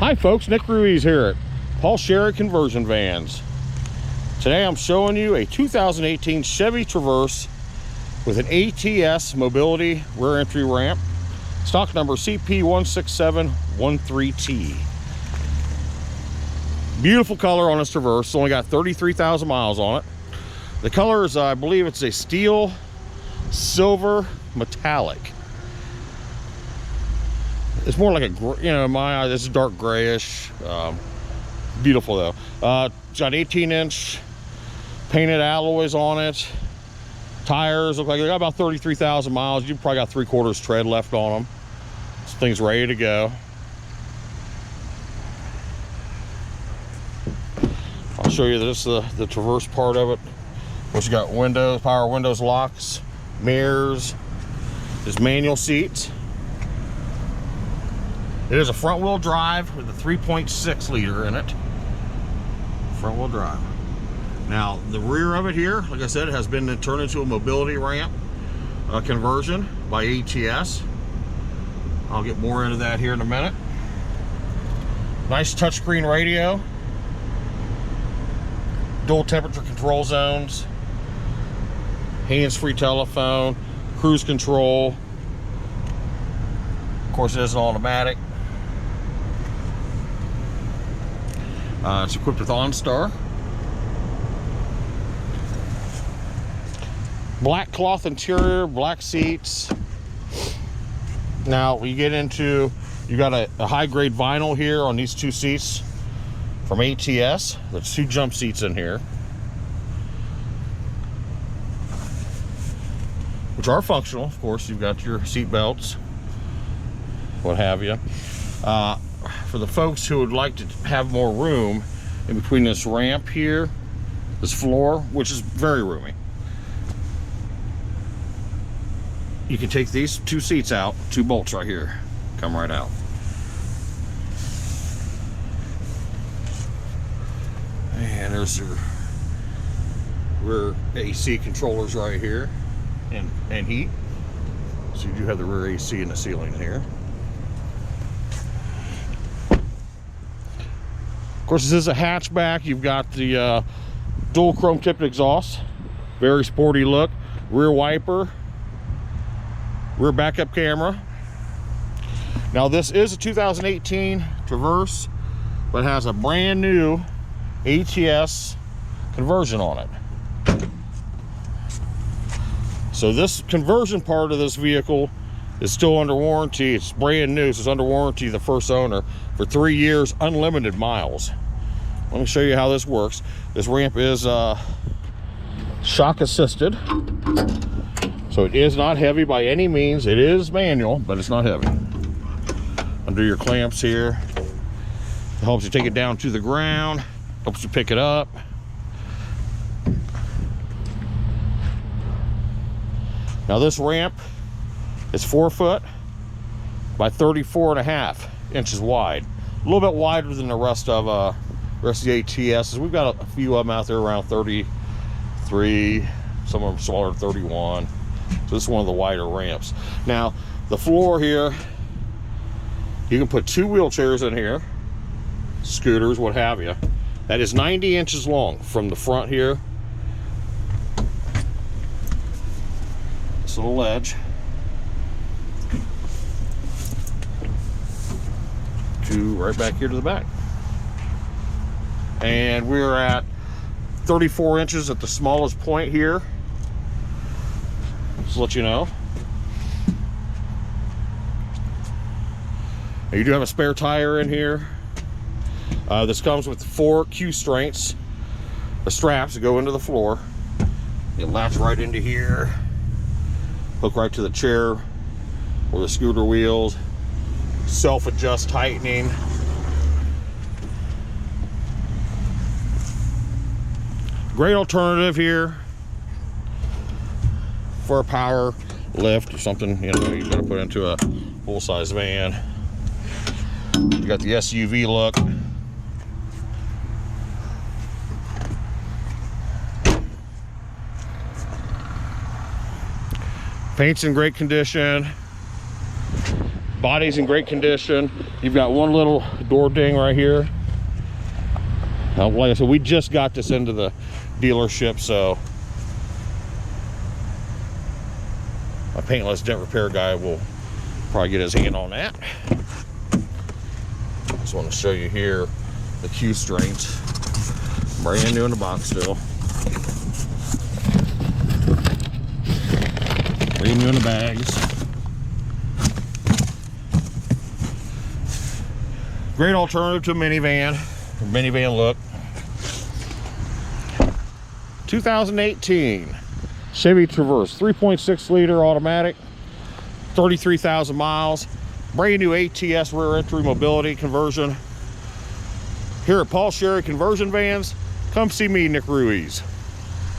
Hi folks, Nick Ruiz here at Paul Sherry Conversion Vans. Today I'm showing you a 2018 Chevy Traverse with an ATS mobility rear entry ramp. Stock number CP16713T. Beautiful color on this Traverse. It's only got 33,000 miles on it. The color is, I believe it's a steel silver metallic. It's more like a, in my eye, this is dark grayish. Beautiful though. It's got 18-inch painted alloys on it. Tires look like they got about 33,000 miles. You probably got 3/4 tread left on them. This thing's ready to go. I'll show you this, the Traverse part of it. Of course, you got windows, power windows, locks, mirrors. There's manual seats. It is a front-wheel drive with a 3.6 liter in it. Front-wheel drive. Now, the rear of it here, like I said, has been turned into a mobility ramp conversion by ATS. I'll get more into that here in a minute. Nice touchscreen radio. Dual temperature control zones. Hands-free telephone. Cruise control. Of course, it is an automatic. It's equipped with OnStar. Black cloth interior, black seats. Now we get into, you got a high-grade vinyl here on these two seats from ATS. There's two jump seats in here, which are functional. Of course, you've got your seat belts, what have you. For the folks who would like to have more room in between this ramp here, this floor, which is very roomy, you can take these two seats out, two bolts right here, come right out. And there's your rear AC controllers right here, and heat. So you do have the rear AC in the ceiling here. Of course, this is a hatchback. You've got the dual chrome tipped exhaust, very sporty look, rear wiper, rear backup camera. Now this is a 2018 Traverse, but has a brand new ATS conversion on it. So this conversion part of this vehicle is still under warranty. It's brand new, so it's under warranty, the first owner, for 3 years, unlimited miles. Let me show you how this works. This ramp is shock assisted, so it is not heavy by any means. It is manual, but it's not heavy. Under your clamps here, it helps you take it down to the ground, helps you pick it up. Now this ramp is 4 foot by 34.5 inches wide. A little bit wider than the rest of the ATSs. We've got a few of them out there around 33, some of them smaller, 31. So this is one of the wider ramps. Now the floor here, you can put 2 wheelchairs in here, scooters, what have you. That is 90 inches long from the front here, this little ledge, to right back here to the back. And we're at 34 inches at the smallest point here, just to let you know. Now you do have a spare tire in here. This comes with 4 Restraints, the straps that go into the floor. It latch right into here, hook right to the chair or the scooter wheels, self-adjust tightening. Great alternative here for a power lift or something, you know, you're gonna put into a full-size van. You got the SUV look. Paint's in great condition. Body's in great condition. You've got one little door ding right here. Now, like I said, we just got this into the dealership, so my paintless dent repair guy will probably get his hand on that. Just want to show you here the Q strings, brand new in the box still, brand new in the bags. Great alternative to a minivan look. 2018 Chevy Traverse, 3.6 liter automatic, 33,000 miles, brand new ATS rear entry mobility conversion. Here at Paul Sherry Conversion Vans, come see me, Nick Ruiz.